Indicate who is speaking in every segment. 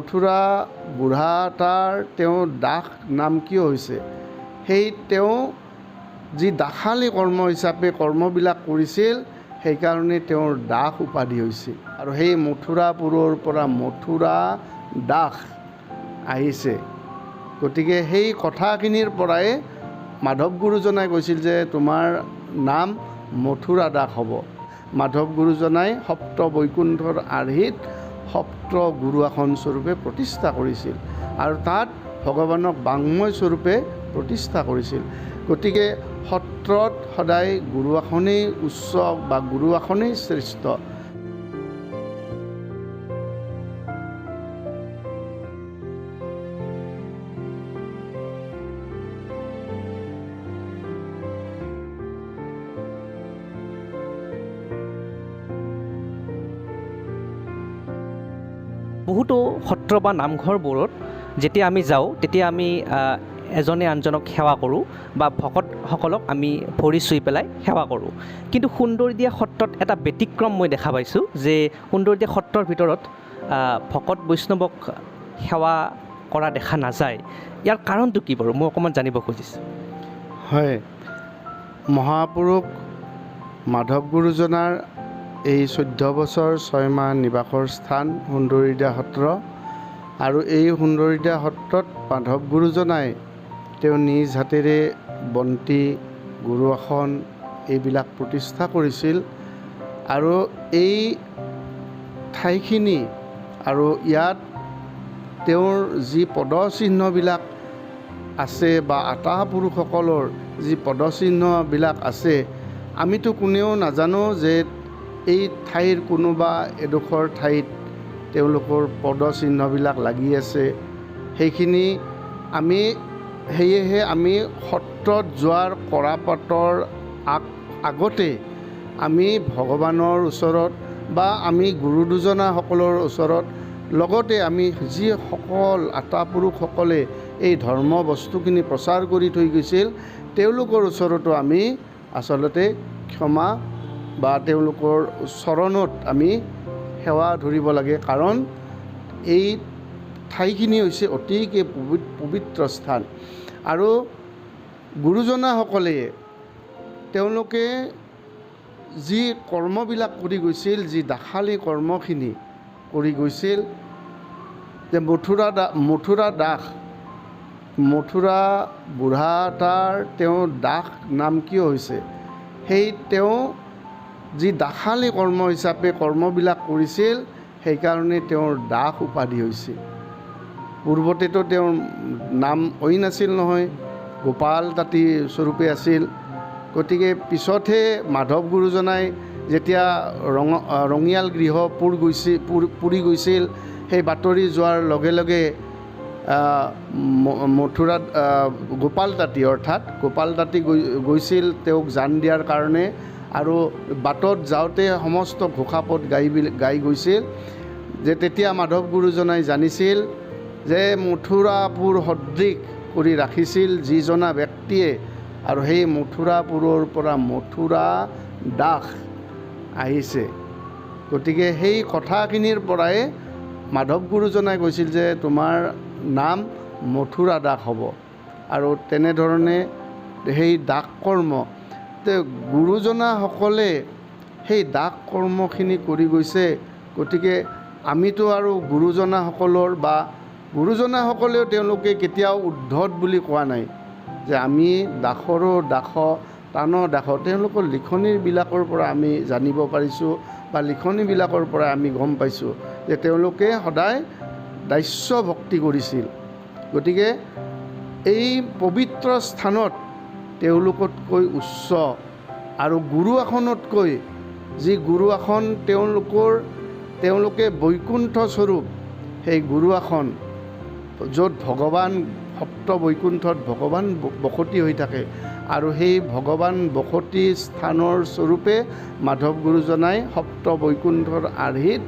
Speaker 1: মথুৰা বুঢ়া এটাৰ তেওঁৰ দাস নাম কিয় হৈছে, সেই তেওঁ যি দাসালী কৰ্ম হিচাপে কৰ্মবিলাক কৰিছিল সেইকাৰণে তেওঁৰ দাস উপাধি হৈছিল। আৰু সেই মথুৰাপুৰৰ পৰা মথুৰা দাস আহিছে। গতিকে সেই কথাখিনিৰ পৰাই মাধৱ গুৰুজনাই কৈছিল যে তোমাৰ নাম মথুৰা দাস হ'ব। মাধৱ গুৰুজনাই সপ্ত বৈকুণ্ঠৰ আৰ্হিত সপ্ত গুৰু আসন স্বৰূপে প্ৰতিষ্ঠা কৰিছিল আৰু তাত ভগৱানক বাংময় স্বৰূপে প্ৰতিষ্ঠা কৰিছিল। গতিকে সত্ৰত সদায় গুৰু আসনেই উচ্চ বা গুৰু আসনেই শ্ৰেষ্ঠ।
Speaker 2: বহুতো সত্ৰ বা নামঘৰবোৰত যেতিয়া আমি যাওঁ তেতিয়া আমি এজনে আনজনক সেৱা কৰোঁ বা ভকতসকলক আমি ভৰি চুই পেলাই সেৱা কৰোঁ। কিন্তু সুন্দৰীদিয়া সত্ৰত এটা ব্যতিক্ৰম মই দেখা পাইছোঁ যে সুন্দৰীদিয়া সত্ৰৰ ভিতৰত ভকত বৈষ্ণৱক সেৱা কৰা দেখা নাযায়। ইয়াৰ কাৰণটো কি বাৰু, মই অকণমান জানিব খুজিছোঁ।
Speaker 1: হয়, মহাপুৰুষ মাধৱ গুৰুজনাৰ এই 14 বছৰ 6 মাহ নিবাসৰ স্থান সুন্দৰীদিয়া সত্ৰ আৰু এই সুন্দৰীদিয়া সত্ৰত মাধৱ গুৰুজনাই তেওঁ নিজ হাতেৰে বন্তি, গুৰু আসন এইবিলাক প্ৰতিষ্ঠা কৰিছিল। আৰু এই ঠাইখিনি আৰু ইয়াত তেওঁৰ যি পদচিহ্নবিলাক আছে বা আতা পুৰুষসকলৰ যি পদচিহ্নবিলাক আছে, আমিতো কোনেও নাজানো যে এই ঠাইৰ কোনোবা এডোখৰ ঠাইত তেওঁলোকৰ পদচিহ্নবিলাক লাগি আছে। সেইখিনি সেয়েহে আমি সত্ৰত যোৱাৰ কৰাপাতৰ আগতে আমি ভগৱানৰ ওচৰত বা আমি গুৰু দুজনাসকলৰ ওচৰত লগতে আমি যিসকল আতা পুৰুষসকলে এই ধৰ্ম বস্তুখিনি প্ৰচাৰ কৰি থৈ গৈছিল তেওঁলোকৰ ওচৰতো আমি আচলতে ক্ষমা বা তেওঁলোকৰ চৰণত আমি সেৱা ধৰিব লাগে। কাৰণ এই ঠাইখিনি হৈছে অতিকে পবিত্ৰ স্থান আৰু গুৰুজনাসকলে তেওঁলোকে যি কৰ্মবিলাক কৰি গৈছিল, যি দাসালী কৰ্মখিনি কৰি গৈছিল, যে মথুৰা বুঢ়া এটাৰ তেওঁৰ দাস নাম কিয় হৈছে, সেই তেওঁ যি দাসালী কৰ্ম হিচাপে কৰ্মবিলাক কৰিছিল সেইকাৰণে তেওঁৰ দাস উপাধি হৈছিল। পূৰ্বতেতো তেওঁৰ নাম অইন আছিল নহয়, গোপাল তাঁতী স্বৰূপে আছিল। গতিকে পিছতহে মাধৱ গুৰুজনাই যেতিয়া ৰঙিয়াল গৃহ পুৰি গৈছিল, সেই বাতৰি যোৱাৰ লগে লগে মথুৰাত গোপাল তাঁতী অৰ্থাৎ গোপাল তাঁতী গৈছিল তেওঁক জান দিয়াৰ কাৰণে। আৰু বাটত যাওঁতে সমস্ত ঘোষাপদ গাই গৈছিল যে তেতিয়া মাধৱ গুৰুজনাই জানিছিল যে মথুৰাপুৰ সদৃশ কৰি ৰাখিছিল যিজনা ব্যক্তিয়ে, আৰু সেই মথুৰাপুৰৰ পৰা মথুৰা দাস আহিছে। গতিকে সেই কথাখিনিৰ পৰাই মাধৱ গুৰুজনাই কৈছিল যে তোমাৰ নাম মথুৰা দাস হ'ব। আৰু তেনেধৰণে সেই দাস কৰ্ম গুৰুজনাসকলে সেই দাস কৰ্মখিনি কৰি গৈছে। গতিকে আমিতো আৰু গুৰুজনাসকলৰ বা গুৰুজনাসকলেও তেওঁলোকে কেতিয়াও উদ্ধত বুলি কোৱা নাই যে আমি দাসৰো দাস টানৰ দাস। তেওঁলোকৰ লিখনিবিলাকৰ পৰা আমি জানিব পাৰিছোঁ বা লিখনিবিলাকৰ পৰা আমি গম পাইছোঁ যে তেওঁলোকে সদায় দাস্য ভক্তি কৰিছিল। গতিকে এই পবিত্ৰ স্থানত তেওঁলোকতকৈ উচ্চ আৰু গুৰু আসনতকৈ যি গুৰু আসন তেওঁলোকে বৈকুণ্ঠ স্বৰূপ সেই গুৰু আসন য'ত ভগৱান সপ্ত বৈকুণ্ঠত ভগৱান বসতি হৈ থাকে আৰু সেই ভগৱান বসতি স্থানৰ স্বৰূপে মাধৱ গুৰুজনাই সপ্ত বৈকুণ্ঠৰ আৰ্হিত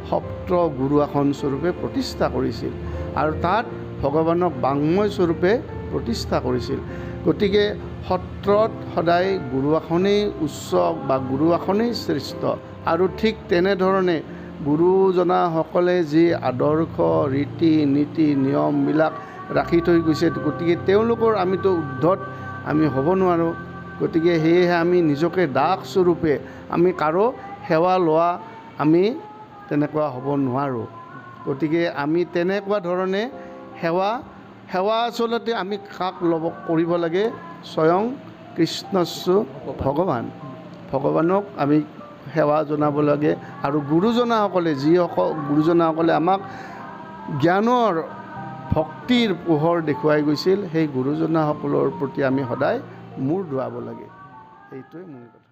Speaker 1: সপ্ত গুৰু আসন স্বৰূপে প্ৰতিষ্ঠা কৰিছিল আৰু তাত ভগৱানক বাংময় স্বৰূপে প্ৰতিষ্ঠা কৰিছিল। গতিকে সত্ৰত সদায় গুৰু আসনেই উচ্চ বা গুৰু আসনেই শ্ৰেষ্ঠ। আৰু ঠিক তেনেধৰণে গুৰুজনাসকলে যি আদৰ্শ ৰীতি নীতি নিয়মবিলাক ৰাখি থৈ গৈছে, গতিকে তেওঁলোকৰ আমিতো উদ্ধত আমি হ'ব নোৱাৰোঁ। গতিকে সেয়েহে আমি নিজকে দাসস্বৰূপে আমি কাৰো সেৱা লোৱা আমি তেনেকুৱা হ'ব নোৱাৰোঁ। গতিকে আমি তেনেকুৱা ধৰণে সেৱা আচলতে আমি কাক কৰিব লাগে? স্বয়ং কৃষ্ণস্বৰূ ভগৱানক আমি সেৱা জনাব লাগে। আৰু গুৰুজনাসকলে গুৰুজনাসকলে আমাক জ্ঞানৰ ভক্তিৰ পোহৰ দেখুৱাই গৈছিল, সেই গুৰুজনাসকলৰ প্ৰতি আমি সদায় মূৰ দোৱাব লাগে। সেইটোৱে মূল কথা।